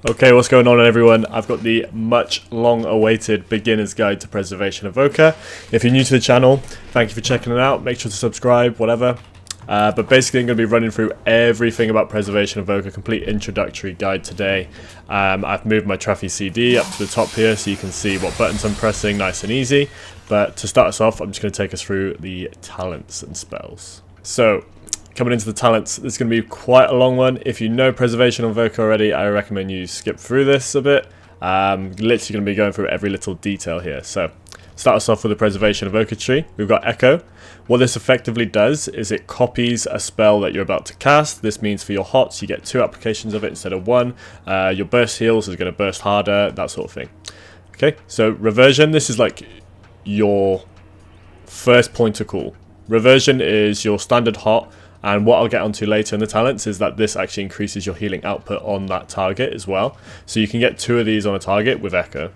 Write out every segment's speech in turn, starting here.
Okay, what's going on everyone? I've got the much long awaited beginner's guide to Preservation Evoker. If you're new to the channel, thank you for checking it out. Make sure to subscribe, whatever. But basically I'm going to be running through everything about Preservation Evoker, complete introductory guide today. I've moved my Traffy CD up to the top here so you can see what buttons I'm pressing, nice and easy. But to start us off, I'm just going to take us through the talents and spells. So, coming into the talents, this is going to be quite a long one. If you know Preservation Evoker already, I recommend you skip through this a bit. Literally going to be going through every little detail here. So, start us off with the Preservation Evoker tree. We've got Echo. What this effectively does is it copies a spell that you're about to cast. This means for your HOTS, you get 2 applications of it instead of 1. Your burst heals is going to burst harder, that sort of thing. Okay, so Reversion, this is like your first point of call. Reversion is your standard HOT. And what I'll get onto later in the talents is that this actually increases your healing output on that target as well. So you can get 2 of these on a target with Echo.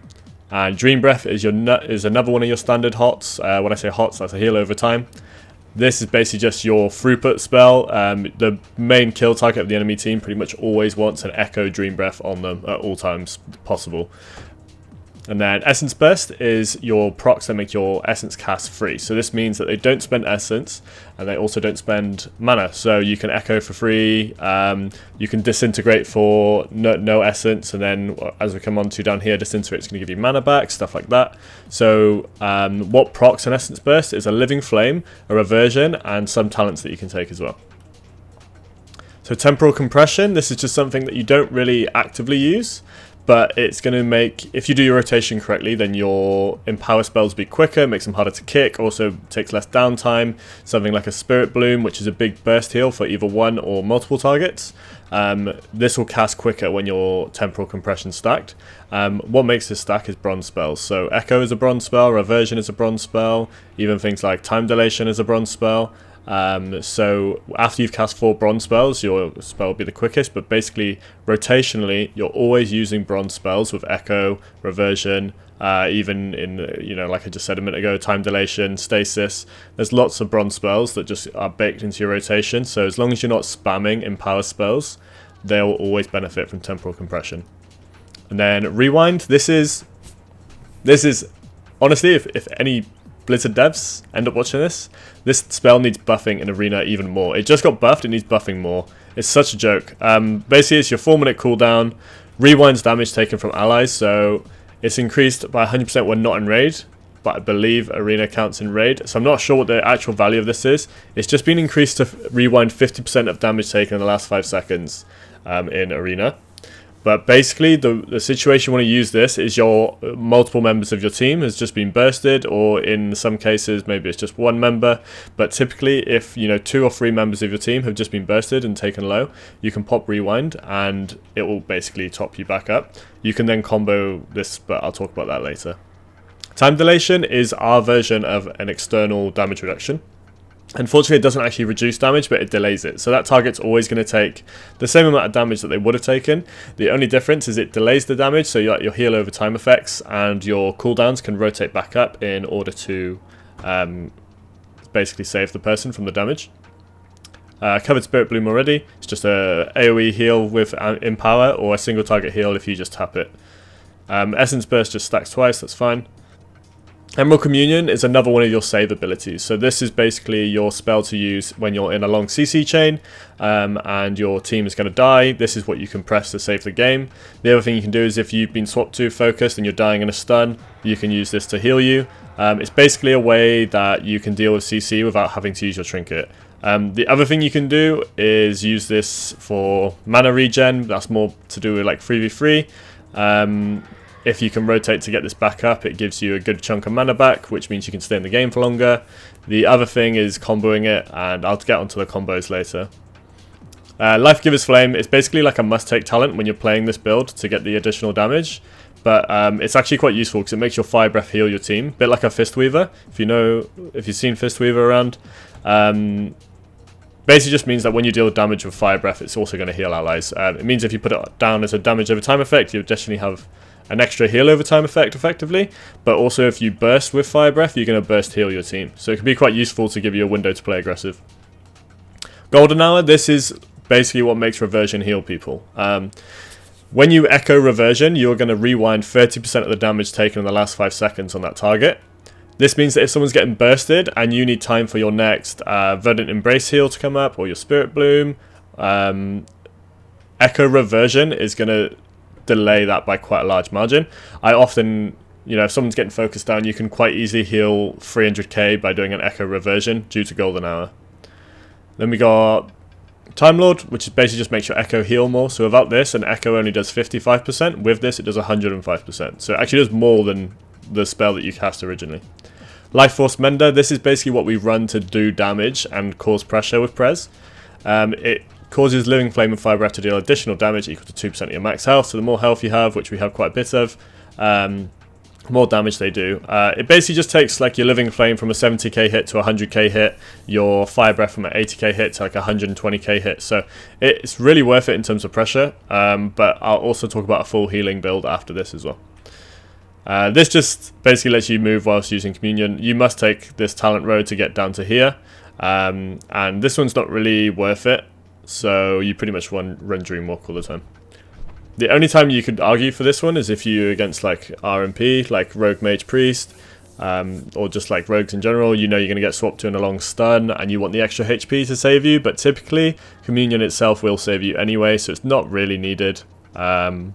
And Dream Breath is another one of your standard HOTS. When I say HOTS, that's a heal over time. This is basically just your throughput spell. The main kill target of the enemy team pretty much always wants an Echo Dream Breath on them at all times possible. And then Essence Burst is your procs that make your Essence cast free. So this means that they don't spend Essence, and they also don't spend mana. So you can Echo for free, you can Disintegrate for no Essence, and then as we come on to down here, Disintegrate is going to give you mana back, stuff like that. So what procs an Essence Burst is a Living Flame, a Reversion, and some talents that you can take as well. So Temporal Compression, this is just something that you don't really actively use. But it's going to make, if you do your rotation correctly, then your Empower spells will be quicker, makes them harder to kick, also takes less downtime. Something like a Spirit Bloom, which is a big burst heal for either one or multiple targets. This will cast quicker when your Temporal Compression stacked. What makes this stack is bronze spells. So Echo is a bronze spell, Reversion is a bronze spell, even things like Time Dilation is a bronze spell. So after you've cast 4 bronze spells, your spell will be the quickest, but basically rotationally you're always using bronze spells with Echo, Reversion, even in, like I just said a minute ago, Time Dilation, Stasis. There's lots of bronze spells that just are baked into your rotation, so as long as you're not spamming Empower spells, they'll always benefit from Temporal Compression. And then Rewind, this is honestly, if any Blizzard devs end up watching this spell needs buffing in Arena even more. It just got buffed, it needs buffing more. It's such a joke. Basically it's your 4-minute cooldown, rewinds damage taken from allies, so it's increased by 100% when not in raid, but I believe Arena counts in raid, so I'm not sure what the actual value of this is. It's just been increased to rewind 50% of damage taken in the last 5 seconds in Arena. But basically, the situation you want to use this is your multiple members of your team has just been bursted, or in some cases, maybe it's just 1 member. But typically, if 2 or 3 members of your team have just been bursted and taken low, you can pop Rewind, and it will basically top you back up. You can then combo this, but I'll talk about that later. Time Dilation is our version of an external damage reduction. Unfortunately, it doesn't actually reduce damage, but it delays it. So that target's always going to take the same amount of damage that they would have taken. The only difference is it delays the damage, so your heal over time effects and your cooldowns can rotate back up in order to basically save the person from the damage. Covered Spirit Bloom already. It's just a AoE heal with Empower, or a single target heal if you just tap it. Essence Burst just stacks twice, that's fine. Emerald Communion is another one of your save abilities. So this is basically your spell to use when you're in a long CC chain and your team is going to die. This is what you can press to save the game. The other thing you can do is if you've been swapped to focused and you're dying in a stun, you can use this to heal you. It's basically a way that you can deal with CC without having to use your trinket. The other thing you can do is use this for mana regen. That's more to do with like 3v3. If you can rotate to get this back up, it gives you a good chunk of mana back, which means you can stay in the game for longer. The other thing is comboing it, and I'll get onto the combos later. Life Giver's Flame is basically like a must-take talent when you're playing this build to get the additional damage, but it's actually quite useful because it makes your Fire Breath heal your team, a bit like a Fist Weaver. If you've seen Fist Weaver around, basically just means that when you deal damage with Fire Breath, it's also going to heal allies. It means if you put it down as a damage over time effect, you additionally have an extra heal over time effect effectively, but also if you burst with Fire Breath, you're going to burst heal your team. So it can be quite useful to give you a window to play aggressive. Golden Hour, this is basically what makes Reversion heal people. When you echo reversion, you're going to rewind 30% of the damage taken in the last 5 seconds on that target. This means that if someone's getting bursted and you need time for your next Verdant Embrace heal to come up or your Spirit Bloom, echo reversion is going to delay that by quite a large margin. I often, if someone's getting focused down, you can quite easily heal 300k by doing an echo reversion due to golden hour. Then we got Time Lord, which is basically just makes your echo heal more. So without this, an echo only does 55%. With this, it does 105%. So it actually does more than the spell that you cast originally. Life Force Mender, this is basically what we run to do damage and cause pressure with Prez. It causes Living Flame and Fire Breath to deal additional damage equal to 2% of your max health. So the more health you have, which we have quite a bit of, more damage they do. It basically just takes like your Living Flame from a 70k hit to a 100k hit, your Fire Breath from an 80k hit to like a 120k hit. So it's really worth it in terms of pressure, but I'll also talk about a full healing build after this as well. This just basically lets you move whilst using Communion. You must take this talent road to get down to here, and this one's not really worth it, so you pretty much run Dreamwalk all the time. The only time you could argue for this one is if you're against like RMP, like Rogue Mage Priest, or just like rogues in general. You're going to get swapped to in a long stun and you want the extra HP to save you, but typically Communion itself will save you anyway, so it's not really needed. There's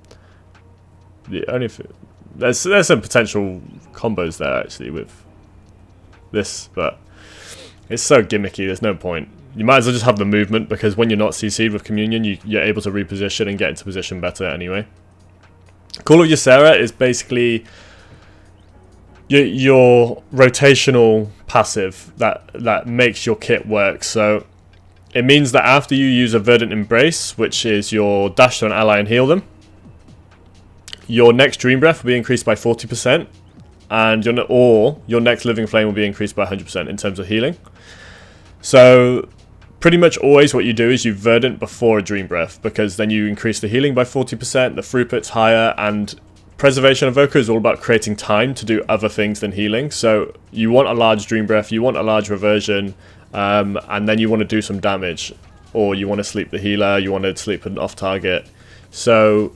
some potential combos there actually with this, but it's so gimmicky, there's no point. You might as well just have the movement, because when you're not CC'd with Communion, you're able to reposition and get into position better anyway. Call of Ysera is basically your rotational passive that makes your kit work. So it means that after you use a Verdant Embrace, which is your dash to an ally and heal them, your next Dream Breath will be increased by 40%, and your next Living Flame will be increased by 100% in terms of healing. So pretty much always what you do is you Verdant before a Dream Breath, because then you increase the healing by 40%, the throughput's higher, and Preservation Evoker is all about creating time to do other things than healing. So you want a large Dream Breath, you want a large reversion, and then you want to do some damage, or you want to sleep the healer, you want to sleep an off target. So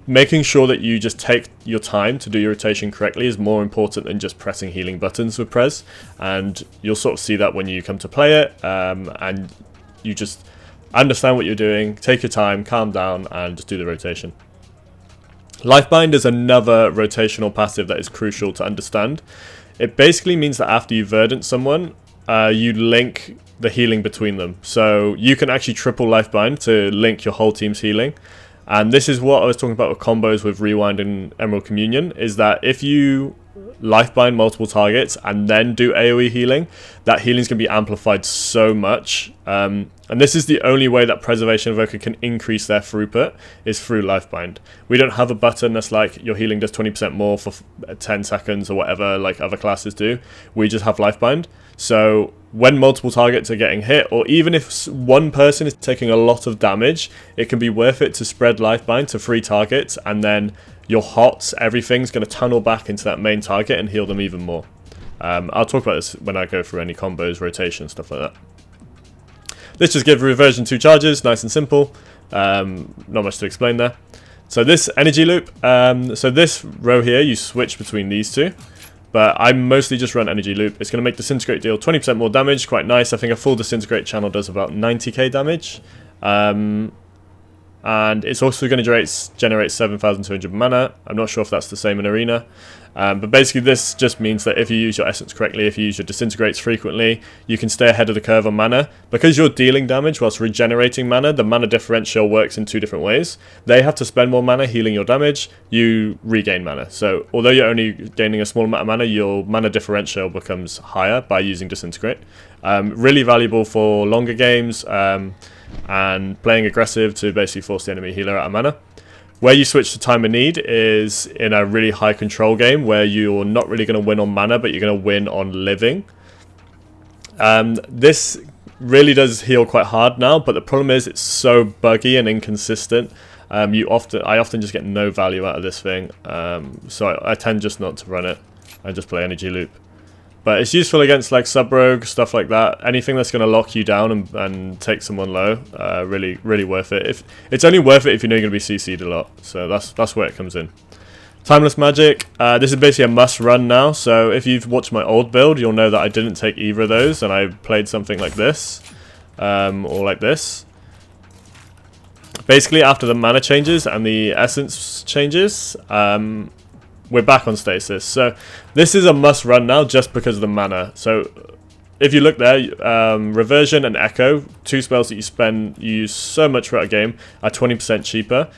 making sure that you just take your time to do your rotation correctly is more important than just pressing healing buttons with Prez, and you'll sort of see that when you come to play it, and you just understand what you're doing, take your time, calm down, and just do the rotation. Lifebind is another rotational passive that is crucial to understand. It basically means that after you Verdant someone, you link the healing between them. So you can actually triple Lifebind to link your whole team's healing. And this is what I was talking about with combos with Rewind and Emerald Communion, is that if you Lifebind multiple targets and then do AoE healing, that healing is going to be amplified so much. And this is the only way that Preservation Evoker can increase their throughput, is through Lifebind. We don't have a button that's like your healing does 20% more for 10 seconds or whatever like other classes do. We just have Lifebind. So when multiple targets are getting hit, or even if one person is taking a lot of damage, it can be worth it to spread Lifebind to 3 targets, and then your HOTS, everything's going to tunnel back into that main target and heal them even more. I'll talk about this when I go through any combos, rotation, stuff like that. Let's just give Reversion 2 charges, nice and simple. Not much to explain there. So this energy loop, so this row here, you switch between these two. But I mostly just run energy loop. It's going to make Disintegrate deal 20% more damage, quite nice. I think a full Disintegrate channel does about 90k damage. And it's also going to generate 7,200 mana. I'm not sure if that's the same in Arena. But basically this just means that if you use your Essence correctly, if you use your Disintegrates frequently, you can stay ahead of the curve on mana. Because you're dealing damage whilst regenerating mana, the mana differential works in 2 different ways. They have to spend more mana healing your damage, you regain mana. So although you're only gaining a small amount of mana, your mana differential becomes higher by using Disintegrate. Really valuable for longer games, and playing aggressive to basically force the enemy healer out of mana. Where you switch to Time of Need is in a really high control game where you're not really going to win on mana, but you're going to win on living. This really does heal quite hard now, but the problem is it's so buggy and inconsistent. I often just get no value out of this thing, so I tend just not to run it. I just play Energy Loop. But it's useful against like sub-rogue, stuff like that. Anything that's going to lock you down and take someone low, really worth it. If it's only worth it if you know you're going to be CC'd a lot. So that's where it comes in. Timeless Magic, this is basically a must run now. So if you've watched my old build, you'll know that I didn't take either of those. And I played something like this, or like this. Basically, after the mana changes and the essence changes, we're back on stasis. So this is a must run now just because of the mana. So if you look there, Reversion and Echo, two spells that you use so much throughout a game, are 20% cheaper.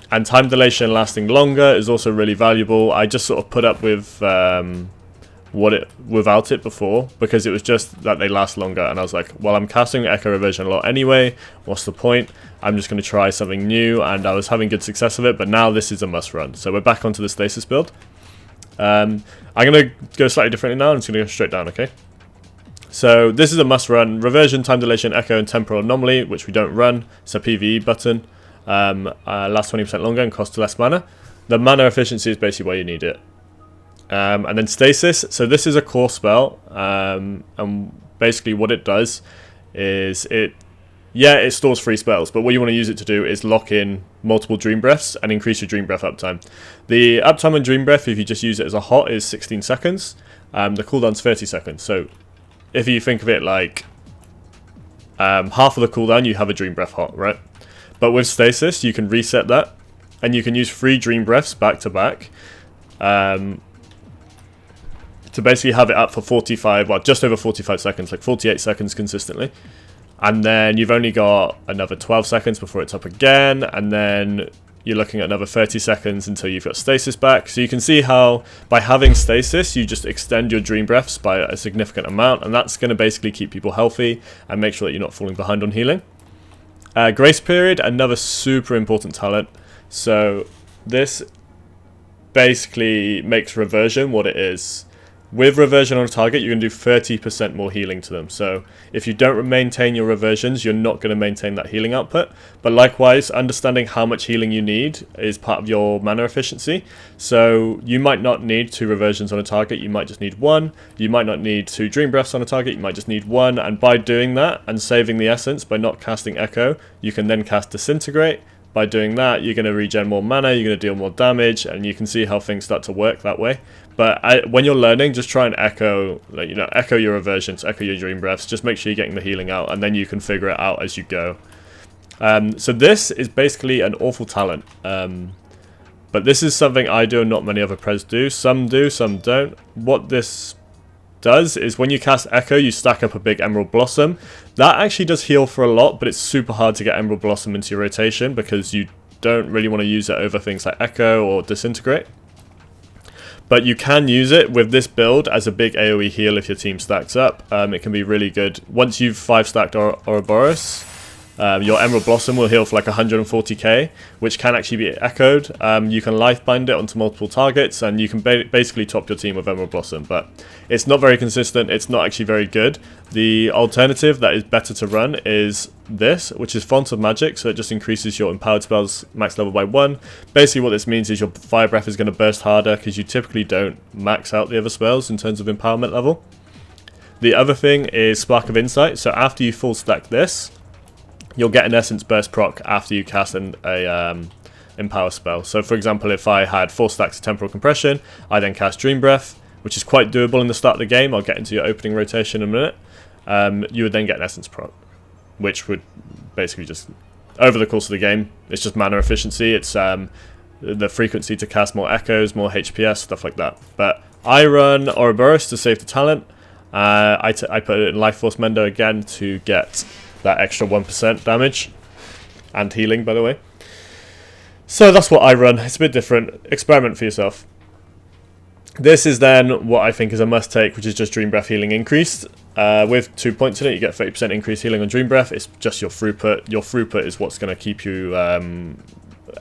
And Time Dilation lasting longer is also really valuable. I just sort of put up with without it before because it was just that they last longer, and I was like, well, I'm casting Echo Reversion a lot anyway, what's the point? I'm just going to try something new, and I was having good success with it, but now this is a must run. So we're back onto the stasis build. I'm going to go slightly differently now. I'm just going to go straight down, okay? So this is a must run. Reversion, Time Dilation, Echo, and Temporal Anomaly, which we don't run. It's a PvE button. Lasts 20% longer and costs less mana. The mana efficiency is basically where you need it. And then Stasis. So this is a core spell. And basically what it does is it stores free spells, but what you want to use it to do is lock in multiple Dream Breaths and increase your Dream Breath uptime. The uptime on Dream Breath, if you just use it as a hot, is 16 seconds. The cooldown's 30 seconds. So if you think of it like half of the cooldown, you have a Dream Breath hot, right? But with Stasis, you can reset that, and you can use 3 Dream Breaths back to back to basically have it up for 45, well, just over 45 seconds, like 48 seconds consistently. And then you've only got another 12 seconds before it's up again, and then you're looking at another 30 seconds until you've got Stasis back. So you can see how by having Stasis, you just extend your Dream Breaths by a significant amount, and that's going to basically keep people healthy and make sure that you're not falling behind on healing. Grace Period, another super important talent. So this basically makes Reversion what it is. With Reversion on a target, you're going to do 30% more healing to them. So if you don't maintain your Reversions, you're not going to maintain that healing output. But likewise, understanding how much healing you need is part of your mana efficiency. So you might not need 2 Reversions on a target, you might just need 1. You might not need 2 Dream Breaths on a target, you might just need 1. And by doing that and saving the essence by not casting Echo, you can then cast Disintegrate. By doing that, you're going to regen more mana, you're going to deal more damage, and you can see how things start to work that way. But when you're learning, just try and echo, echo your Reversions, echo your Dream Breaths. Just make sure you're getting the healing out, and then you can figure it out as you go. So this is basically an awful talent. But this is something I do and not many other pres do. Some do, some don't. What this does is when you cast Echo, you stack up a big Emerald Blossom. That actually does heal for a lot, but it's super hard to get Emerald Blossom into your rotation because you don't really want to use it over things like Echo or Disintegrate. But you can use it with this build as a big AoE heal if your team stacks up. It can be really good. Once you've 5-stacked Ouroboros, your Emerald Blossom will heal for like 140k, which can actually be echoed. You can life bind it onto multiple targets, and you can basically top your team with Emerald Blossom, but it's not very consistent, it's not actually very good. The alternative that is better to run is this, which is Font of Magic, so it just increases your empowered spells max level by 1. Basically what this means is your Fire Breath is going to burst harder because you typically don't max out the other spells in terms of empowerment level. The other thing is Spark of Insight, so after you full stack this, you'll get an Essence Burst proc after you cast a Empower spell. So for example, if I had 4 stacks of Temporal Compression, I then cast Dream Breath, which is quite doable in the start of the game. I'll get into your opening rotation in a minute. You would then get an Essence proc, which would basically just, over the course of the game, it's just mana efficiency. It's the frequency to cast more Echoes, more HPS, stuff like that. But I run Ouroboros to save the talent. I put it in Life Force Mendo again to get that extra 1% damage and healing, by the way. So that's what I run. It's a bit different. Experiment for yourself. This is then what I think is a must take, which is just Dream Breath healing increased. With 2 points in it, you get 30% increased healing on Dream Breath. It's just your throughput. Your throughput is what's going to keep you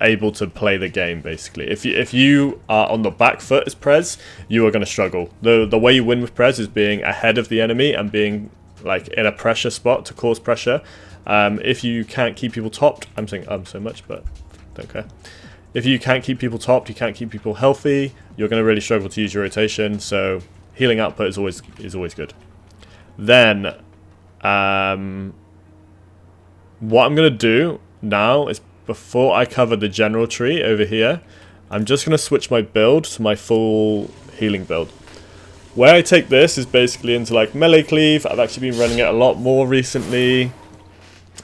able to play the game, basically. If you are on the back foot as Prez, you are going to struggle. The way you win with Prez is being ahead of the enemy and being like in a pressure spot to cause pressure. If you can't keep people topped, I'm saying so much, but don't care. If you can't keep people topped, you can't keep people healthy, you're going to really struggle to use your rotation. So healing output is always good. Then what I'm going to do now is, before I cover the general tree over here, I'm just going to switch my build to my full healing build. Where I take this is basically into like melee cleave. I've actually been running it a lot more recently,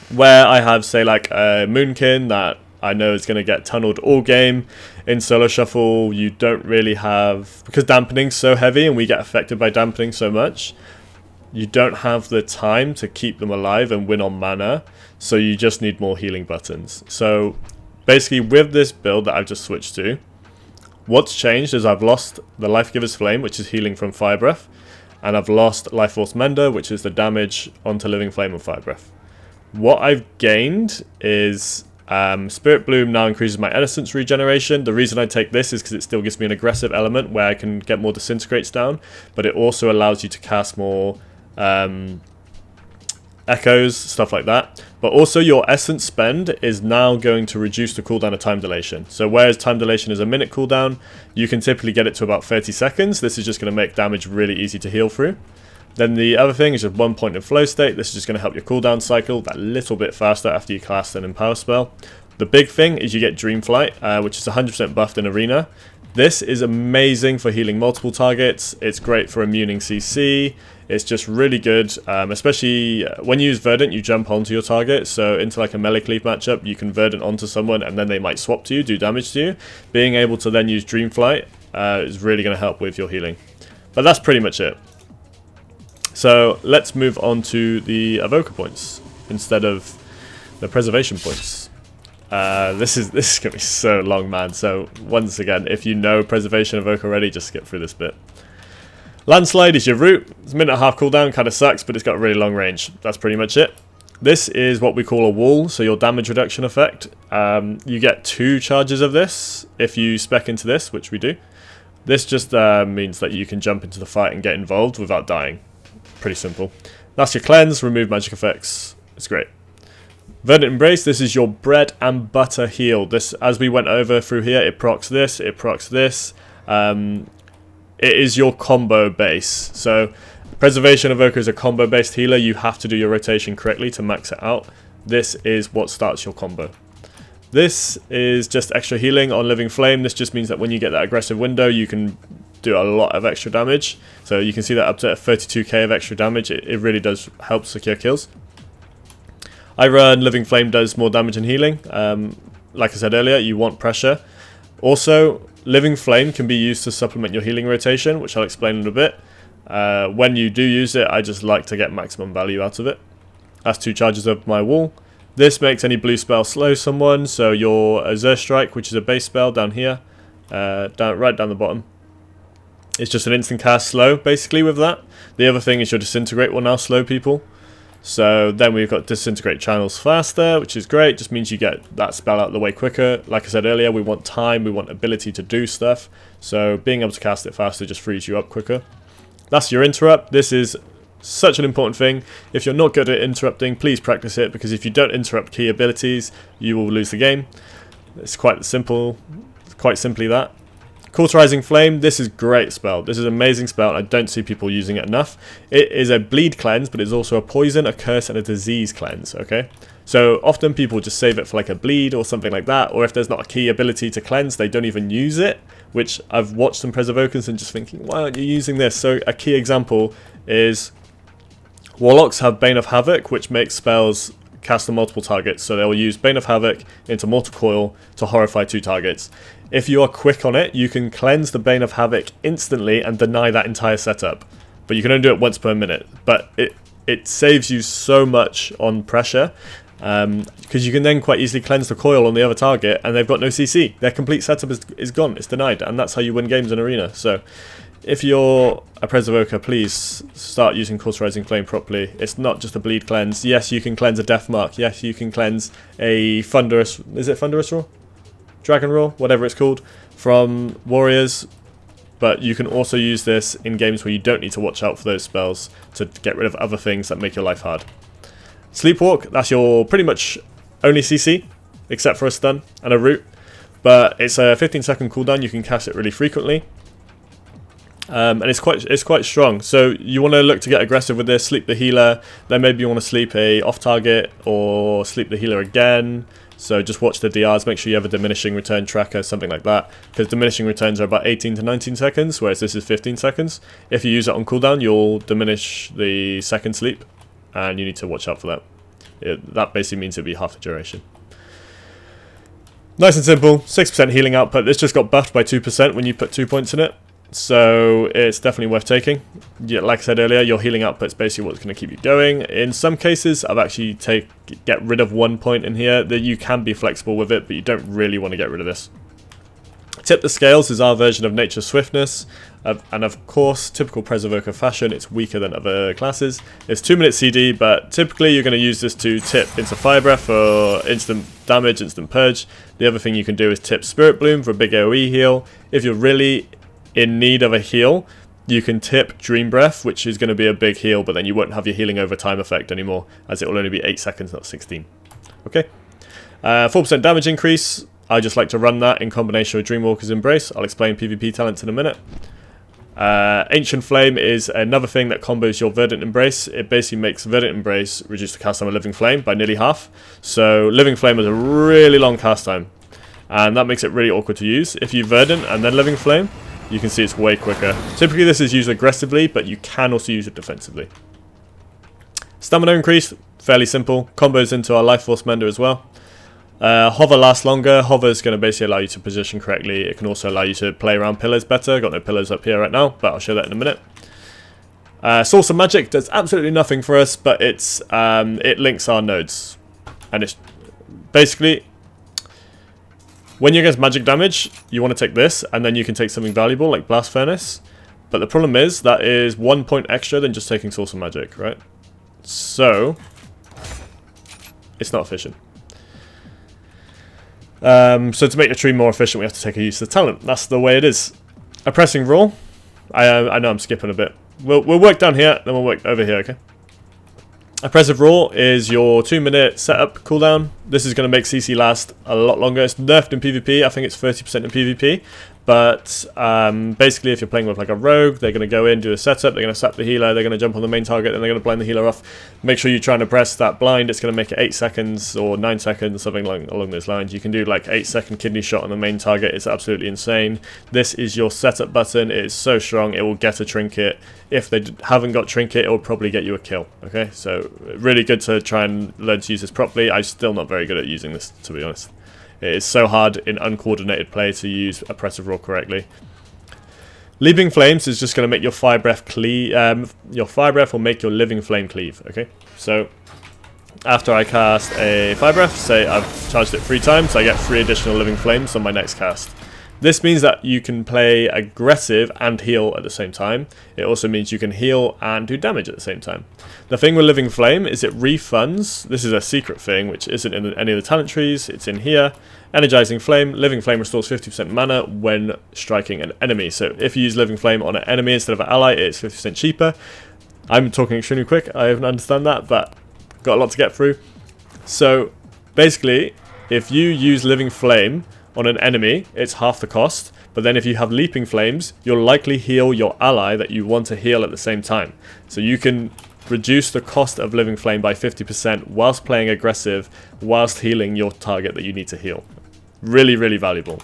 where I have, say, like a Moonkin that I know is going to get tunneled all game. In solo shuffle, you don't really have, because dampening's so heavy and we get affected by dampening so much, you don't have the time to keep them alive and win on mana, so you just need more healing buttons. So basically with this build that I've just switched to, what's changed is I've lost the Life Giver's Flame, which is healing from Fire Breath, and I've lost Life Force Mender, which is the damage onto Living Flame and Fire Breath. What I've gained is Spirit Bloom now increases my Essence regeneration. The reason I take this is because it still gives me an aggressive element where I can get more disintegrates down, but it also allows you to cast more echoes, stuff like that. But also your Essence spend is now going to reduce the cooldown of Time Dilation. So whereas Time Dilation is a minute cooldown, you can typically get it to about 30 seconds. This is just going to make damage really easy to heal through. Then the other thing is just 1 point in flow state. This is just going to help your cooldown cycle that little bit faster after you cast an Empower spell. The big thing is you get Dreamflight, which is 100% buffed in Arena. This is amazing for healing multiple targets. It's great for immuning CC. It's just really good, especially when you use Verdant, you jump onto your target. So into like a melee cleave matchup, you can Verdant onto someone and then they might swap to you, do damage to you. Being able to then use Dreamflight is really going to help with your healing. But that's pretty much it. So let's move on to the Evoker points instead of the Preservation points. This is going to be so long, man. So once again, if you know Preservation Evoker already, just skip through this bit. Landslide is your root. It's a minute and a half cooldown, kind of sucks, but it's got a really long range. That's pretty much it. This is what we call a wall, so your damage reduction effect. You get 2 charges of this if you spec into this, which we do. This just means that you can jump into the fight and get involved without dying. Pretty simple. That's your cleanse, remove magic effects. It's great. Verdant Embrace, this is your bread and butter heal. This, as we went over through here, it procs this, it procs this. It is your combo base. So Preservation Evoker is a combo based healer. You have to do your rotation correctly to max it out. This is what starts your combo. This is just extra healing on Living Flame. This just means that when you get that aggressive window, you can do a lot of extra damage. So you can see that up to 32k of extra damage. It really does help secure kills. I run Living Flame does more damage and healing. Like I said earlier, you want pressure. Also, Living Flame can be used to supplement your healing rotation, which I'll explain in a bit. When you do use it, I just like to get maximum value out of it. That's 2 charges of my wall. This makes any blue spell slow someone, so your Azure Strike, which is a base spell down here, right down the bottom. It's just an instant cast slow, basically, with that. The other thing is your Disintegrate will now slow people. So then we've got Disintegrate channels faster, which is great. Just means you get that spell out of the way quicker. Like I said earlier, we want time, we want ability to do stuff. So being able to cast it faster just frees you up quicker. That's your interrupt. This is such an important thing. If you're not good at interrupting, please practice it, because if you don't interrupt key abilities, you will lose the game. It's quite simple, quite simply that. Cauterizing Flame, this is great spell. This is an amazing spell, and I don't see people using it enough. It is a bleed cleanse, but it's also a poison, a curse, and a disease cleanse, okay? So often people just save it for like a bleed or something like that, or if there's not a key ability to cleanse, they don't even use it, which I've watched some Preservokers and just thinking, why aren't you using this? So a key example is Warlocks have Bane of Havoc, which makes spells cast on multiple targets. So they'll use Bane of Havoc into Mortal Coil to horrify 2 targets. If you are quick on it, you can cleanse the Bane of Havoc instantly and deny that entire setup. But you can only do it once per minute. But it saves you so much on pressure, because you can then quite easily cleanse the coil on the other target and they've got no CC. Their complete setup is gone, it's denied, and that's how you win games in Arena. So if you're a Preservoker, please start using Cauterizing Flame properly. It's not just a bleed cleanse. Yes, you can cleanse a Death Mark. Yes, you can cleanse a Thunderous... Is it Thunderous Roar? Dragon Roar? Whatever it's called. From Warriors. But you can also use this in games where you don't need to watch out for those spells to get rid of other things that make your life hard. Sleepwalk, that's your pretty much only CC, except for a stun and a root. But it's a 15-second cooldown. You can cast it really frequently. And it's quite strong. So you want to look to get aggressive with this. Sleep the healer. Then maybe you want to sleep a off target or sleep the healer again. So just watch the DRs. Make sure you have a diminishing return tracker, something like that. Because diminishing returns are about 18 to 19 seconds, whereas this is 15 seconds. If you use it on cooldown, you'll diminish the second sleep, and you need to watch out for that. That basically means it'll be half the duration. Nice and simple. 6% healing output. This just got buffed by 2% when you put 2 points in it. So it's definitely worth taking. Yeah, like I said earlier, your healing output is basically what's going to keep you going. In some cases, I've actually get rid of 1 point in here. That you can be flexible with it, but you don't really want to get rid of this. Tip the Scales is our version of Nature's Swiftness, and of course, typical Preservation fashion, it's weaker than other classes. It's 2-minute CD, but typically you're going to use this to tip into Fire Breath for instant damage, instant purge. The other thing you can do is tip Spirit Bloom for a big AoE heal. If you're really in need of a heal, you can tip Dream Breath, which is going to be a big heal, but then you won't have your healing over time effect anymore, as it will only be 8 seconds, not 16. Okay. 4% damage increase. I just like to run that in combination with Dreamwalker's Embrace. I'll explain PvP talents in a minute. Ancient Flame is another thing that combos your Verdant Embrace. It basically makes Verdant Embrace reduce the cast time of Living Flame by nearly half. So Living Flame has a really long cast time, and that makes it really awkward to use. If you Verdant and then Living Flame, you can see it's way quicker. Typically this is used aggressively, but you can also use it defensively. Stamina increase, fairly simple. Combos into our Life Force Mender as well. Hover lasts longer. Hover is going to basically allow you to position correctly. It can also allow you to play around pillars better. Got no pillars up here right now, but I'll show that in a minute. Source of Magic does absolutely nothing for us, but it links our nodes. And it's basically, when you get magic damage, you want to take this, and then you can take something valuable like Blast Furnace. But the problem is, that is 1 point extra than just taking Source of Magic, right? So, it's not efficient. So to make the tree more efficient, we have to take a use of the talent. That's the way it is. Oppressing Roar. I know I'm skipping a bit. We'll work down here, then we'll work over here, okay? Oppressive Roar is your 2-minute setup cooldown. This is going to make CC last a lot longer. It's nerfed in PvP. I think it's 30% in PvP. But basically, if you're playing with like a rogue, they're going to go in, do a setup, they're going to sap the healer, they're going to jump on the main target, and they're going to blind the healer off. Make sure you try and press that blind. It's going to make it 8 seconds or 9 seconds, something along those lines. You can do like 8-second kidney shot on the main target. It's absolutely insane. This is your setup button. It is so strong. It will get a trinket. If they haven't got trinket, it will probably get you a kill. Okay, so really good to try and learn to use this properly. I'm still not very good at using this, to be honest. It is so hard in uncoordinated play to use Oppressive Roar correctly. Leaping Flames is just going to make your Fire Breath cleave. Your Fire Breath will make your Living Flame cleave. Okay, so after I cast a Fire Breath, say I've charged it 3 times, I get 3 additional Living Flames on my next cast. This means that you can play aggressive and heal at the same time. It also means you can heal and do damage at the same time. The thing with Living Flame is it refunds. This is a secret thing which isn't in any of the talent trees. It's in here. Energizing Flame. Living Flame restores 50% mana when striking an enemy. So if you use Living Flame on an enemy instead of an ally, it's 50% cheaper. I'm talking extremely quick. I don't understand that, but got a lot to get through. So basically, if you use Living Flame on an enemy, it's half the cost, but then if you have Leaping Flames, you'll likely heal your ally that you want to heal at the same time. So you can reduce the cost of Living Flame by 50% whilst playing aggressive, whilst healing your target that you need to heal. Really, really valuable.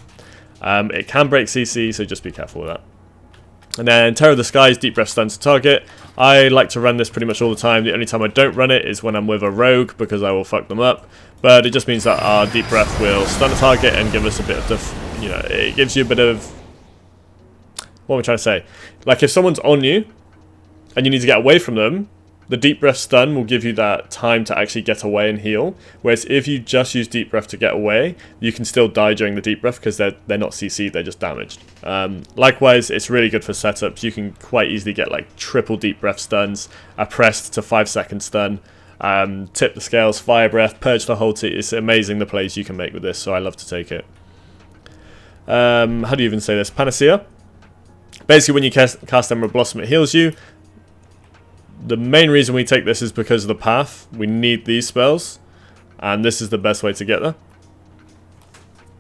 It can break CC, so just be careful with that. And then Terror of the Skies, Deep Breath stuns to target. I like to run this pretty much all the time. The only time I don't run it is when I'm with a rogue, because I will fuck them up. But it just means that our Deep Breath will stun a target and give us a bit of, it gives you a bit of, what am I trying to say? Like if someone's on you, and you need to get away from them, the Deep Breath stun will give you that time to actually get away and heal. Whereas if you just use Deep Breath to get away, you can still die during the Deep Breath because they're not CC'd, they're just damaged. Likewise, it's really good for setups. You can quite easily get like triple Deep Breath stuns, oppressed to 5-second stun, tip the scales, Fire Breath, purge the whole team. It's amazing the plays you can make with this, so I love to take it. How do you even say this? Panacea. Basically, when you cast Emerald Blossom, it heals you. The main reason we take this is because of the path. We need these spells, and this is the best way to get there.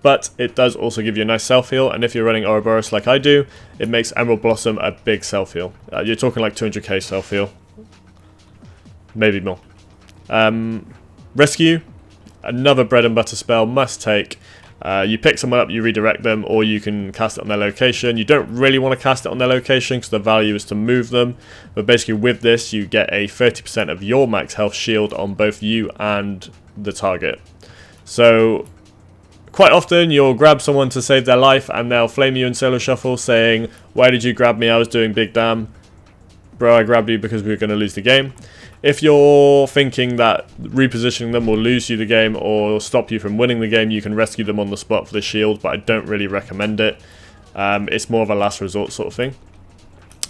but it does also give you a nice self-heal, and if you're running Ouroboros like I do, it makes Emerald Blossom a big self-heal. You're talking like 200k self-heal. Maybe more. Rescue, another bread and butter spell, must take. You pick someone up, you redirect them, or you can cast it on their location. You don't really want to cast it on their location because the value is to move them. But basically with this, you get a 30% of your max health shield on both you and the target. So quite often you'll grab someone to save their life and they'll flame you in solo shuffle saying, "Why did you grab me? I was doing big damn. Bro, I grabbed you because we were going to lose the game." If you're thinking that repositioning them will lose you the game or stop you from winning the game, you can rescue them on the spot for the shield, but I don't really recommend it. It's more of a last resort sort of thing.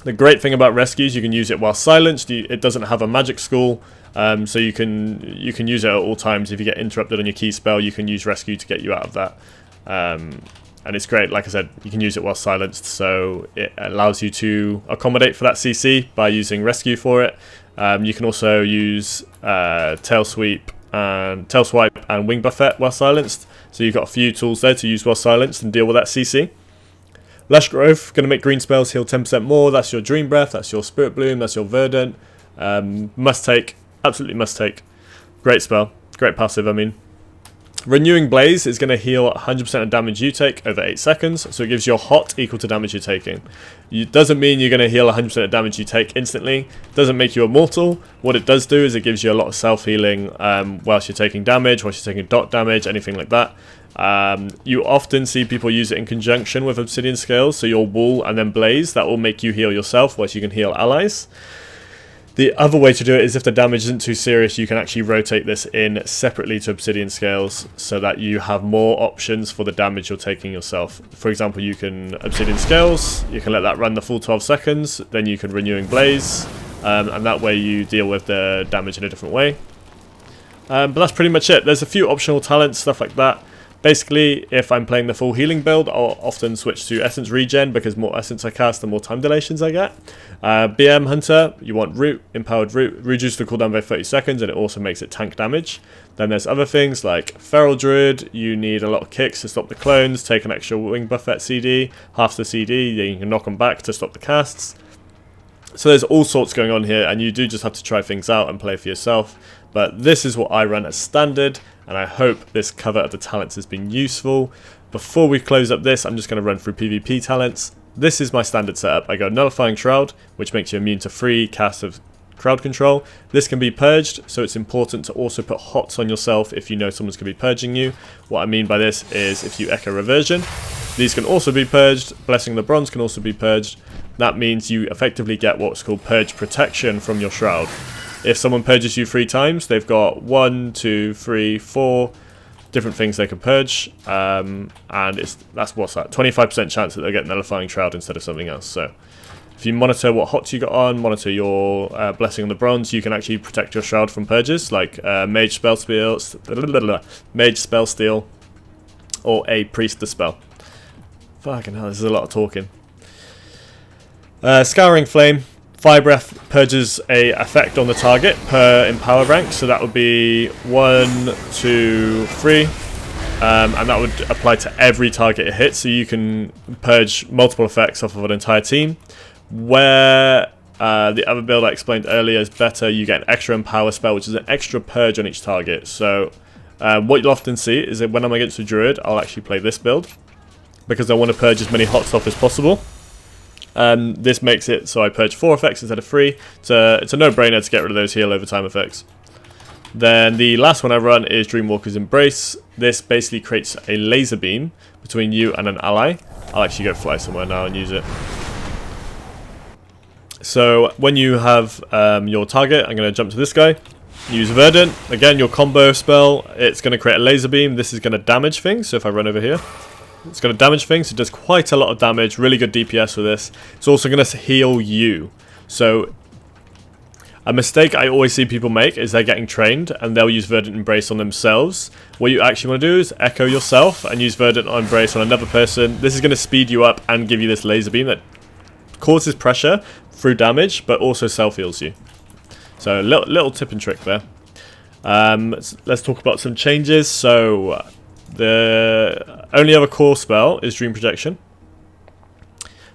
The great thing about rescues, you can use it while silenced. It doesn't have a magic school, so you can use it at all times. If you get interrupted on your key spell, you can use rescue to get you out of that. And it's great, like I said, you can use it while silenced, so it allows you to accommodate for that CC by using rescue for it. You can also use tail swipe and wing buffet while silenced, so you've got a few tools there to use while silenced and deal with that CC. Lush Growth, going to make green spells heal 10% more. That's your Dream Breath, that's your Spirit Bloom, that's your Verdant. Must take, absolutely must take. Great spell, great passive I mean. Renewing Blaze is going to heal 100% of damage you take over 8 seconds, so it gives your hot equal to damage you're taking. It doesn't mean you're going to heal 100% of damage you take instantly, it doesn't make you immortal. What it does do is it gives you a lot of self-healing whilst you're taking damage, whilst you're taking dot damage, anything like that. You often see people use it in conjunction with Obsidian Scales, so your Wall and then Blaze, that will make you heal yourself whilst you can heal allies. The other way to do it is if the damage isn't too serious, you can actually rotate this in separately to Obsidian Scales so that you have more options for the damage you're taking yourself. For example, you can Obsidian Scales, you can let that run the full 12 seconds, then you can Renewing Blaze, and that way you deal with the damage in a different way. But that's pretty much it. There's a few optional talents, stuff like that. Basically, if I'm playing the full healing build, I'll often switch to Essence Regen because more Essence I cast, the more time dilations I get. BM Hunter, you want Root, Empowered Root, reduce the cooldown by 30 seconds and it also makes it tank damage. Then there's other things like Feral Druid, you need a lot of kicks to stop the clones, take an extra Wing Buffet CD, half the CD, then you can knock them back to stop the casts. So there's all sorts going on here and you do just have to try things out and play for yourself. But this is what I run as standard, and I hope this cover of the talents has been useful. Before we close up this, I'm just going to run through PvP talents. This is my standard setup. I go Nullifying Shroud, which makes you immune to free casts of crowd control. This can be purged, so it's important to also put hots on yourself if you know someone's going to be purging you. What I mean by this is if you Echo Reversion, these can also be purged. Blessing the Bronze can also be purged. That means you effectively get what's called Purge Protection from your Shroud. If someone purges you 3 times, they've got 1, 2, 3, 4 different things they can purge, and that's what's that? 25% chance that they'll get Nullifying Shroud instead of something else. So if you monitor what hots you got on, monitor your Blessing on the Bronze, you can actually protect your Shroud from purges, like Mage Spell Steal, or a Priest Dispel. Fucking hell, this is a lot of talking. Scouring Flame. Fire Breath purges a effect on the target per Empower rank, so that would be 1, 2, 3, and that would apply to every target it hits, so you can purge multiple effects off of an entire team. Where the other build I explained earlier is better, you get an extra Empower spell, which is an extra purge on each target. So what you'll often see is that when I'm against a Druid, I'll actually play this build, because I want to purge as many hots off as possible. This makes it so I purge 4 effects instead of 3. It's a no-brainer to get rid of those heal over time effects. Then the last one I run is Dreamwalker's Embrace. This basically creates a laser beam between you and an ally. I'll actually go fly somewhere now and use it. So when you have your target, I'm going to jump to this guy. Use Verdant. Again, your combo spell, it's going to create a laser beam. This is going to damage things, so if I run over here, it's going to damage things. It does quite a lot of damage. Really good DPS with this. It's also going to heal you. So a mistake I always see people make is they're getting trained and they'll use Verdant Embrace on themselves. What you actually want to do is echo yourself and use Verdant Embrace on another person. This is going to speed you up and give you this laser beam that causes pressure through damage, but also self-heals you. So little tip and trick there. Let's talk about some changes. So The only other core spell is Dream Projection.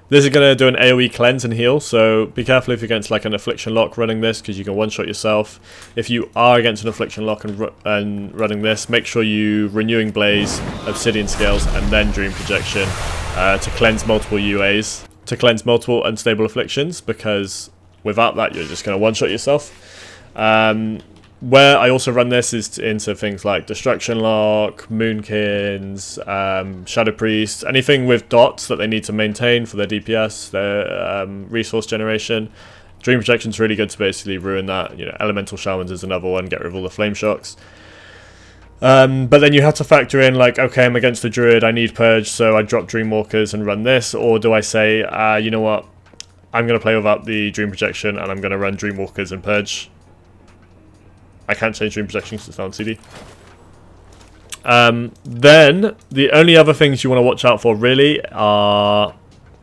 This is going to do an AoE cleanse and heal, so be careful if you're against like an Affliction Lock running this, because you can one-shot yourself. If you are against an Affliction Lock and running this, make sure you Renewing Blaze, Obsidian Scales, and then Dream Projection to cleanse multiple UAs, to cleanse multiple unstable afflictions, because without that you're just going to one-shot yourself. Where I also run this is into things like Destruction Lock, Moonkins, Shadow Priest, anything with dots that they need to maintain for their DPS, their resource generation. Dream Projection's really good to basically ruin that. You know, Elemental Shamans is another one, get rid of all the Flame Shocks. But then you have to factor in, like, okay, I'm against a Druid, I need Purge, so I drop Dreamwalkers and run this, or do I say, you know what, I'm going to play without the Dream Projection and I'm going to run Dreamwalkers and Purge. I can't change Dream Projection because it's not on CD. Then, the only other things you want to watch out for really are...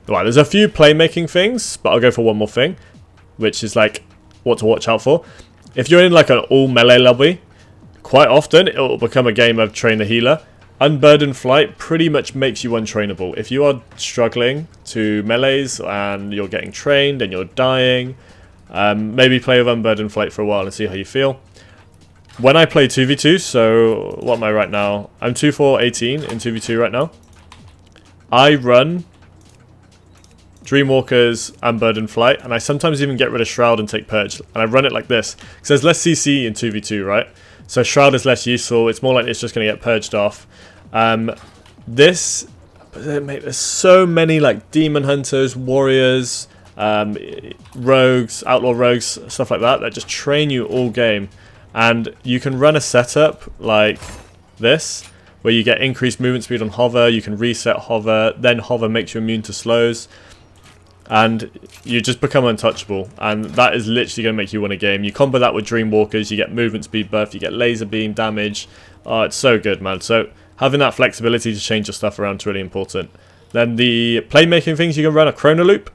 Well, there's a few playmaking things, but I'll go for one more thing, which is like what to watch out for. If you're in like an all melee lobby, quite often it will become a game of train the healer. Unburdened Flight pretty much makes you untrainable. If you are struggling to melees and you're getting trained and you're dying, maybe play with Unburdened Flight for a while and see how you feel. When I play 2v2, so what am I right now? I'm 2-4-18 in 2v2 right now. I run Dreamwalkers, Unburdened Flight, and I sometimes even get rid of Shroud and take Purge. And I run it like this, because there's less CC in 2v2, right? So Shroud is less useful, it's more like it's just going to get purged off. There's so many like Demon Hunters, Warriors, Rogues, Outlaw Rogues, stuff like that just train you all game. And you can run a setup like this, where you get increased movement speed on hover, you can reset hover, then hover makes you immune to slows, and you just become untouchable, and that is literally going to make you win a game. You combo that with Dreamwalkers, you get movement speed buff, you get laser beam damage. Oh, it's so good, man. So having that flexibility to change your stuff around is really important. Then the playmaking things you can run a Chrono Loop.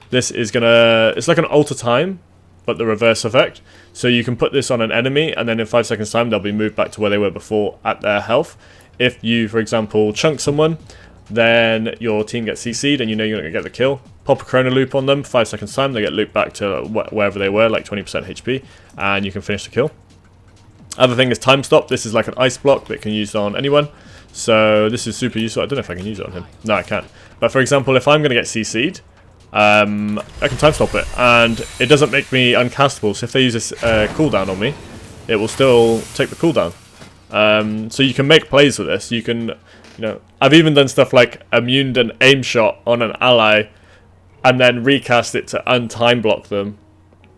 This is it's like an Alter Time, but the reverse effect. So you can put this on an enemy, and then in 5 seconds time they'll be moved back to where they were before at their health. If you, for example, chunk someone, then your team gets CC'd and you know you're going to get the kill. Pop a Chrono Loop on them, 5 seconds time they get looped back to wherever they were, like 20% HP, and you can finish the kill. Other thing is Time Stop. This is like an ice block that can use on anyone. So this is super useful. I don't know if I can use it on him. No, I can't. But for example, if I'm going to get CC'd, I can time stop it, and it doesn't make me uncastable. So if they use this cooldown on me, it will still take the cooldown. So you can make plays with this. You can, I've even done stuff like immuned an aim shot on an ally, and then recast it to untime block them,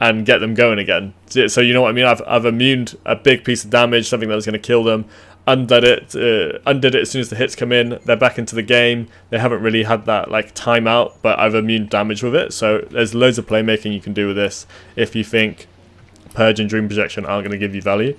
and get them going again. So you know what I mean? I've immuned a big piece of damage, something that was going to kill them. Undid it as soon as the hits come in. They're back into the game. They haven't really had that like timeout, but I've immune damage with it. So there's loads of playmaking you can do with this if you think Purge and Dream Projection aren't going to give you value.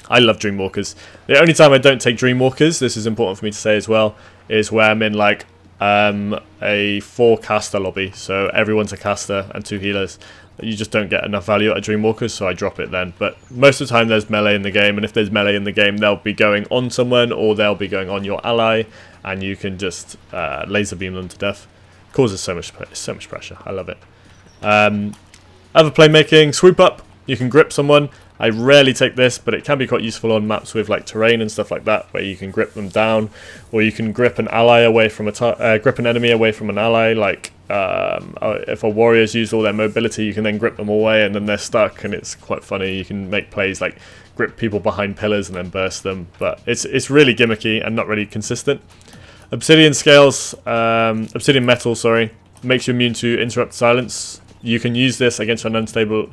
I love Dreamwalkers. The only time I don't take Dreamwalkers, this is important for me to say as well, is where I'm in like a 4 caster lobby. So everyone's a caster and 2 healers. You just don't get enough value out of Dreamwalkers, so I drop it then. But most of the time there's melee in the game, and if there's melee in the game, they'll be going on someone, or they'll be going on your ally, and you can just laser beam them to death. Causes so much pressure. I love it. Other playmaking, Swoop Up. You can grip someone. I rarely take this, but it can be quite useful on maps with like terrain and stuff like that, where you can grip them down, or you can grip an ally away from grip an enemy away from an ally. Like if a warrior's used all their mobility, you can then grip them away, and then they're stuck, and it's quite funny. You can make plays like grip people behind pillars and then burst them, but it's really gimmicky and not really consistent. Obsidian Metal, sorry, makes you immune to Interrupt Silence. You can use this against an unstable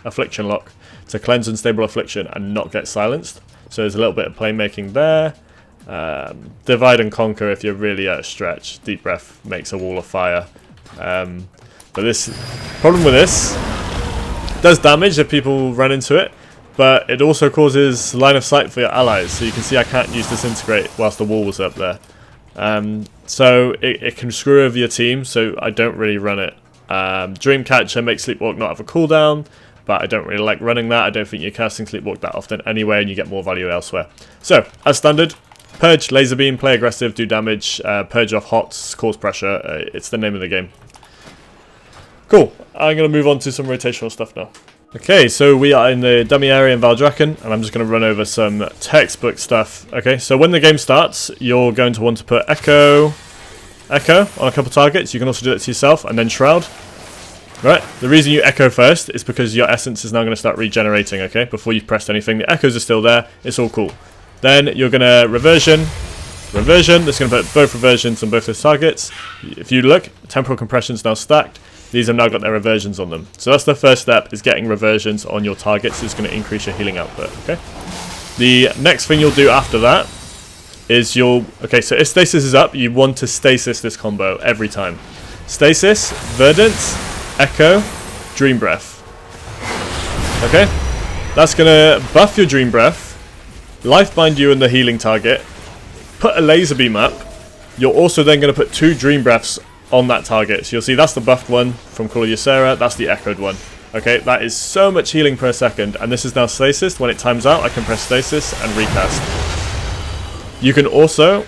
Affliction Lock to cleanse unstable affliction and not get silenced. So there's a little bit of playmaking there. Divide and Conquer if you're really at a stretch. Deep Breath makes a wall of fire. But this problem with this, it does damage if people run into it, but it also causes line of sight for your allies. So you can see I can't use Disintegrate whilst the wall was up there. So it can screw over your team, so I don't really run it. Dreamcatcher makes Sleepwalk not have a cooldown, but I don't really like running that. I don't think you're casting Sleepwalk that often anyway, and you get more value elsewhere. So, as standard, Purge, laser beam, play aggressive, do damage, purge off hots, cause pressure. It's the name of the game. Cool. I'm going to move on to some rotational stuff now. Okay, so we are in the dummy area in Valdrakken, and I'm just going to run over some textbook stuff. Okay, so when the game starts, you're going to want to put Echo on a couple targets. You can also do it to yourself, and then Shroud. Right, the reason you Echo first is because your essence is now going to start regenerating, okay? Before you've pressed anything, the Echoes are still there, it's all cool. Then you're going to Reversion, that's going to put both Reversions on both those targets. If you look, Temporal Compression's now stacked. These have now got their reversions on them. So that's the first step, is getting reversions on your targets. It's going to increase your healing output, okay? The next thing you'll do after that is okay, so if stasis is up, you want to stasis this combo every time. Stasis, Verdance, Echo, Dream Breath. Okay? That's going to buff your Dream Breath, life bind you in the healing target, put a laser beam up. You're also then going to put 2 Dream Breaths on that target. So you'll see that's the buffed one from Call of Ysera, that's the echoed one. Okay, that is so much healing per second, and this is now stasis. When it times out, I can press stasis and recast. You can also...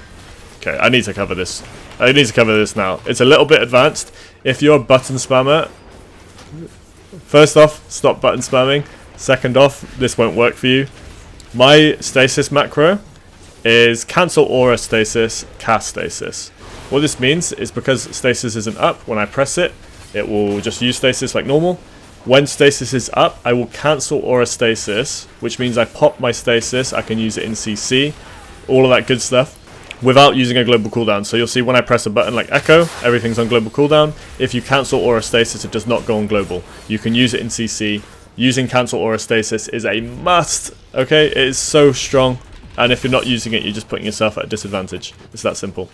Okay, I need to cover this. I need to cover this now. It's a little bit advanced. If you're a button spammer, first off, stop button spamming. Second off, this won't work for you. My stasis macro is cancel aura stasis, cast stasis. What this means is because stasis isn't up, when I press it, it will just use stasis like normal. When stasis is up, I will cancel aura stasis, which means I pop my stasis, I can use it in CC, all of that good stuff, without using a global cooldown. So you'll see when I press a button like Echo, everything's on global cooldown. If you cancel aura stasis, it does not go on global. You can use it in CC. Using cancel aura stasis is a must, okay? It is so strong, and if you're not using it, you're just putting yourself at a disadvantage. It's that simple.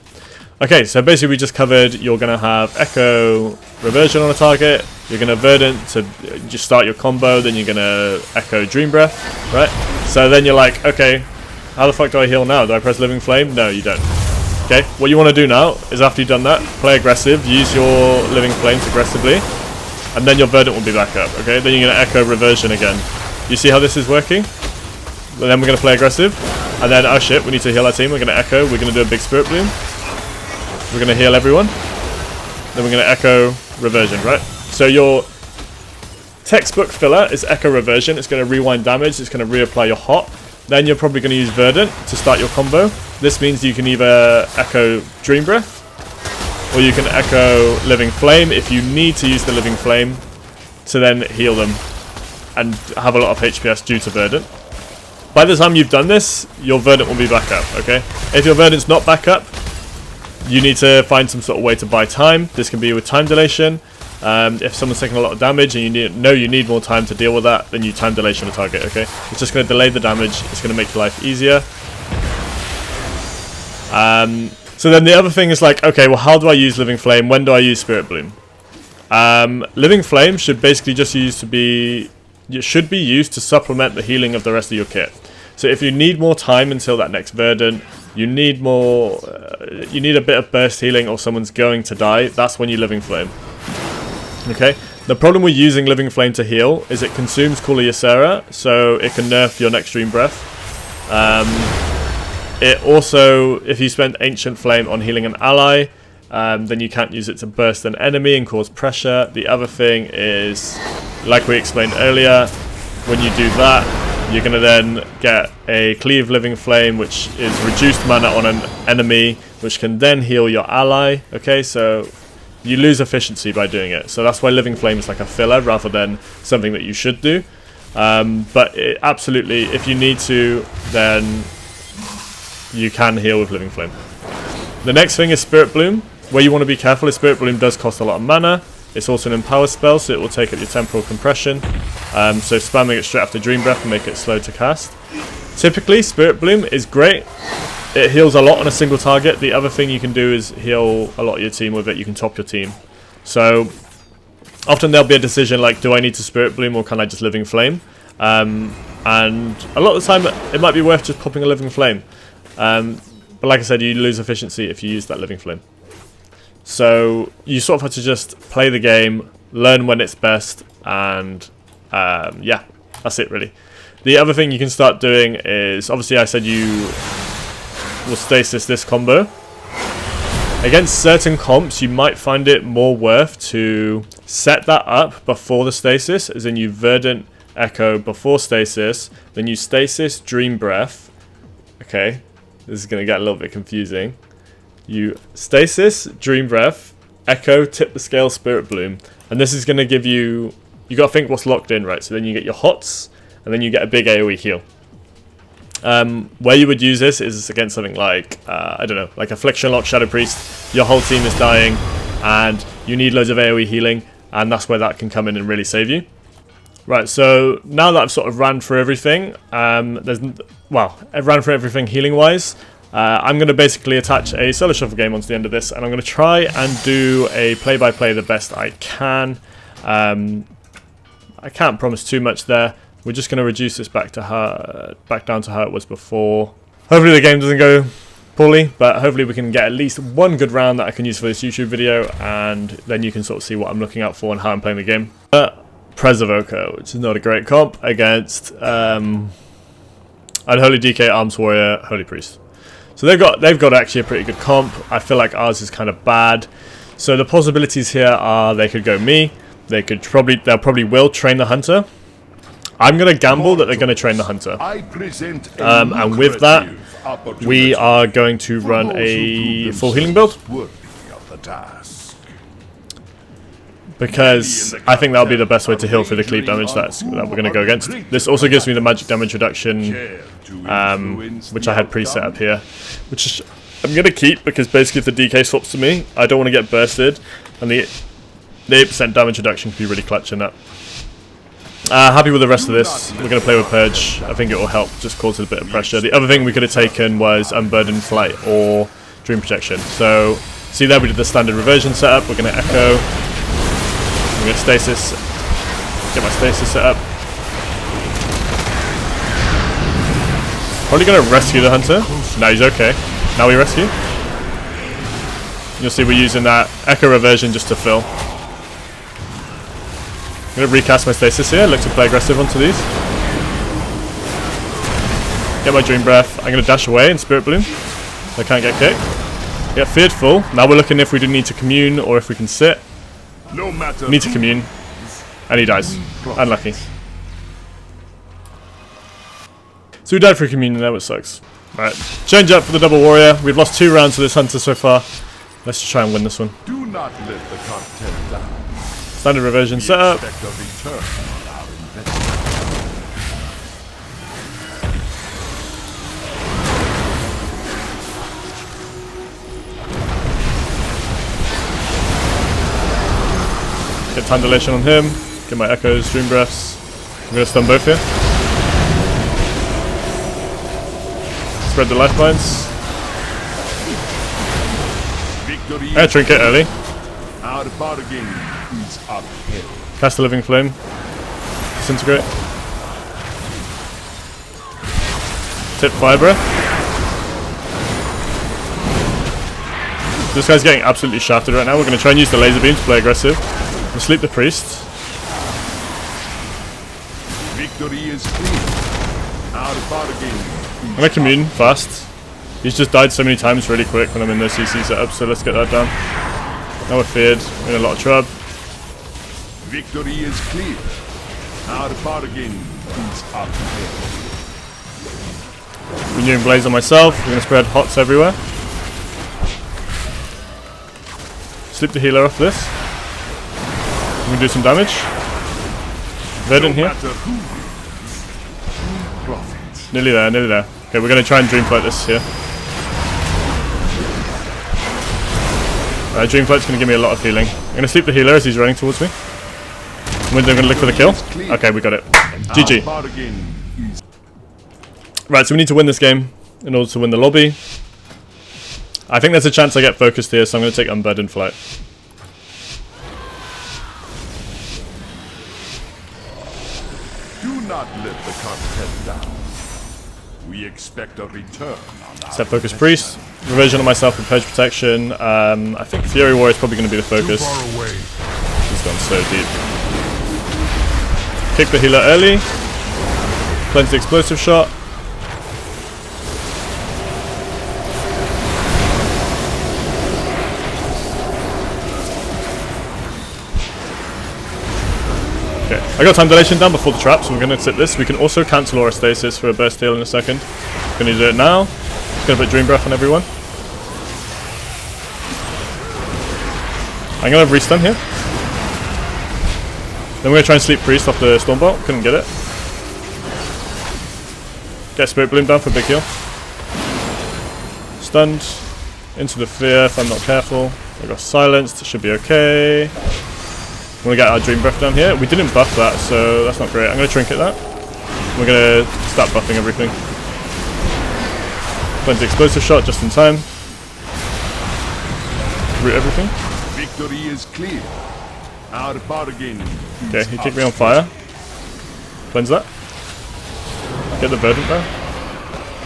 Okay, so basically we just covered, you're going to have Echo Reversion on a target, you're going to Verdant to just start your combo, then you're going to Echo Dream Breath, right? So then you're like, okay, how the fuck do I heal now? Do I press Living Flame? No, you don't. Okay, what you want to do now is after you've done that, play aggressive, use your Living Flames aggressively, and then your Verdant will be back up, okay? Then you're going to Echo Reversion again. You see how this is working? And then we're going to play aggressive, and then, oh shit, we need to heal our team, we're going to Echo, we're going to do a big Spirit Bloom. We're going to heal everyone. Then we're going to Echo Reversion, right? So your textbook filler is Echo Reversion. It's going to rewind damage. It's going to reapply your hot. Then you're probably going to use Verdant to start your combo. This means you can either Echo Dream Breath, or you can Echo Living Flame if you need to use the Living Flame to then heal them and have a lot of HPS due to Verdant. By the time you've done this, your Verdant will be back up, okay? If your Verdant's not back up, you need to find some sort of way to buy time. This can be with time dilation. If someone's taking a lot of damage and you need more time to deal with that, then you time dilation a target, okay? It's just going to delay the damage. It's going to make your life easier. So then the other thing is like, okay, well, how do I use Living Flame? When do I use Spirit Bloom? Living Flame should basically just be used to supplement the healing of the rest of your kit. So if you need more time until that next Verdant, you need a bit of burst healing, or someone's going to die, that's when you Living Flame. Okay? The problem with using Living Flame to heal is it consumes Call of Ysera, so it can nerf your next Dream Breath. It also, if you spend Ancient Flame on healing an ally, then you can't use it to burst an enemy and cause pressure. The other thing is, like we explained earlier, when you do that, you're going to then get a Cleave Living Flame, which is reduced mana on an enemy, which can then heal your ally. Okay, so you lose efficiency by doing it. So that's why Living Flame is like a filler rather than something that you should do. But absolutely, if you need to, then you can heal with Living Flame. The next thing is Spirit Bloom. Where you want to be careful is Spirit Bloom does cost a lot of mana. It's also an Empower spell, so it will take up your Temporal Compression. So spamming it straight after Dream Breath will make it slow to cast. Typically, Spirit Bloom is great. It heals a lot on a single target. The other thing you can do is heal a lot of your team with it. You can top your team. So often there'll be a decision like, do I need to Spirit Bloom or can I just Living Flame? And a lot of the time it might be worth just popping a Living Flame. But like I said, you lose efficiency if you use that Living Flame. So you sort of have to just play the game, learn when it's best, and yeah, that's it really. The other thing you can start doing is, obviously I said you will stasis this combo. Against certain comps, you might find it more worth to set that up before the stasis, as in you Verdant Echo before stasis, then you stasis Dream Breath. Okay, this is going to get a little bit confusing. You stasis Dream Breath, Echo, tip the scale, Spirit Bloom, and this is going to give you, you got to think what's locked in, right? So then you get your HOTS, and then you get a big AoE heal. Where you would use this is against something like, I don't know, like Affliction Lock, Shadow Priest. Your whole team is dying, and you need loads of AoE healing, and that's where that can come in and really save you. Right, so now that I've sort of ran through everything, I've ran through everything healing-wise. I'm going to basically attach a solo shuffle game onto the end of this, and I'm going to try and do a play-by-play the best I can. I can't promise too much there. We're just going to reduce this back down to how it was before. Hopefully the game doesn't go poorly, but hopefully we can get at least one good round that I can use for this YouTube video, and then you can sort of see what I'm looking out for and how I'm playing the game. Preservation Evoker, which is not a great comp, against Unholy DK, Arms Warrior, Holy Priest. So they've got actually a pretty good comp. I feel like ours is kind of bad. So the possibilities here are they could go me. They'll probably will train the Hunter. I'm going to gamble that they're going to train the Hunter. And with that, we are going to run a full healing build. Because I think that'll be the best way to heal for the cleave damage that we're going to go against. This also gives me the magic damage reduction, which I had preset up here. Which I'm going to keep because basically if the DK swaps to me, I don't want to get bursted. And the 8% damage reduction can be really clutch in that. Happy with the rest of this. We're going to play with Purge. I think it will help just cause a bit of pressure. The other thing we could have taken was Unburdened Flight or Dream Protection. So, see there we did the standard reversion setup. We're going to Echo. We're going to Stasis. Get my Stasis set up. Probably going to rescue the Hunter. No, he's okay. Now we rescue. You'll see we're using that Echo reversion just to fill. I'm going to recast my Stasis here, look to play aggressive onto these. Get my Dream Breath. I'm going to dash away in Spirit Bloom, so I can't get kicked. Get Fearful. Now we're looking if we do need to commune or if we can sit. Need to commune. And he dies. Unlucky. So we died for a communion there, which sucks. Alright, change up for the double warrior. We've lost 2 rounds to this Hunter so far. Let's just try and win this one. Do not let the content down. Standard reversion setup. Get time dilation on him. Get my echoes, dream breaths. I'm gonna stun both here. Spread the lifelines. Air trinket early. Our bargain is uphill. Cast the living flame. Disintegrate. Tip fire breath. This guy's getting absolutely shafted right now. We're going to try and use the laser beam to play aggressive. We'll sleep the priest. Victory is clear. Our bargain. I'm going to commune fast. He's just died so many times really quick when I'm in those CC setups, so let's get that down. Now we're feared. We're in a lot of trouble. Victory is clear. Our bargain is uphill. Renewing Blaze on myself. We're going to spread HOTS everywhere. Sleep the healer off this. I'm going to do some damage. Verdant here. Nearly there, nearly there. Okay, we're going to try and Dreamflight this here. Dreamflight's going to give me a lot of healing. I'm going to sleep the healer as he's running towards me. We're going to look for the kill. Okay, we got it. GG. Right, so we need to win this game in order to win the lobby. I think there's a chance I get focused here, so I'm going to take Unburdened Flight. Do not let the content down. We expect a return on Set Focus Priest. Reversion on myself with Purge Protection. I think Fury Warrior is probably going to be the focus. He's gone so deep. Kick the healer early. Cleanse the explosive shot. I got time dilation down before the trap, so we're going to sit this. We can also cancel Aura Stasis for a burst heal in a second. Going to do it now. Going to put Dream Breath on everyone. I'm going to restun here. Then we're going to try and sleep Priest off the Stormbolt. Couldn't get it. Get Spirit Bloom down for a big heal. Stunned. Into the Fear if I'm not careful. I got silenced. Should be okay. I'm going to get our Dream Breath down here. We didn't buff that, so that's not great. I'm going to Trinket that. We're going to start buffing everything. Cleanse the Explosive Shot just in time. Root everything. Victory is clear. Our bargain. Okay, he kicked me on fire. Cleanse that. Get the Verdant there.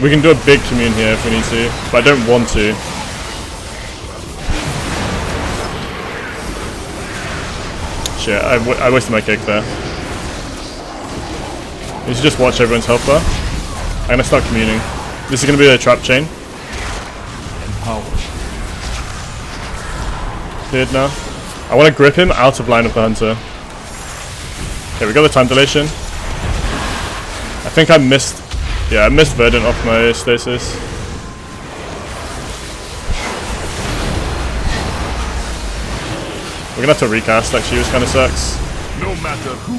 We can do a big commune here if we need to, but I don't want to. Shit, I wasted my kick there. You should just watch everyone's health bar. I'm gonna start communing. This is gonna be a trap chain. Cleared now. I want to grip him out of line of the hunter. Okay, we got the time dilation. I think I missed. Yeah, I missed Verdant off my stasis. We're gonna have to recast actually, which kind of sucks. No matter who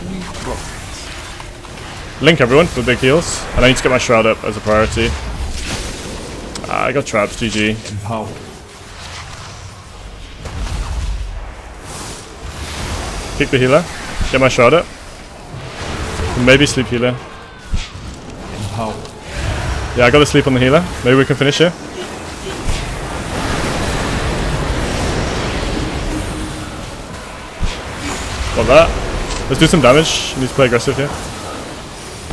we profit. Link everyone for the big heals, and I need to get my shroud up as a priority. I got traps, GG. Empower. Kick the healer, get my shroud up. Maybe sleep healer. Empower. Yeah, I got to sleep on the healer. Maybe we can finish here. Got that. Let's do some damage. Need to play aggressive here.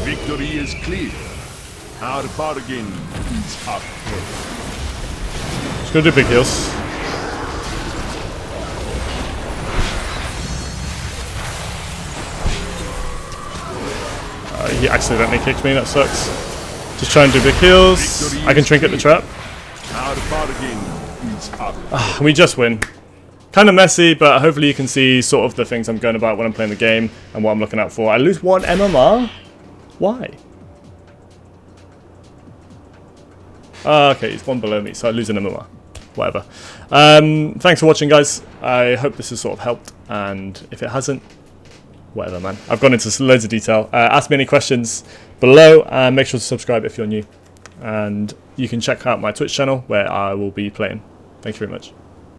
Victory is clear. Our bargain is up. Just gonna do big heals. He accidentally kicked me, that sucks. Just try and do big heals. I can Trinket the trap. Our bargain is up. We just win. Kind of messy, but hopefully you can see sort of the things I'm going about when I'm playing the game and what I'm looking out for. I lose 1 MMR? Why? Okay, he's 1 below me, so I lose an MMR. Whatever. Thanks for watching, guys. I hope this has sort of helped, and if it hasn't, whatever, man. I've gone into loads of detail. Ask me any questions below, and make sure to subscribe if you're new. And you can check out my Twitch channel, where I will be playing. Thank you very much.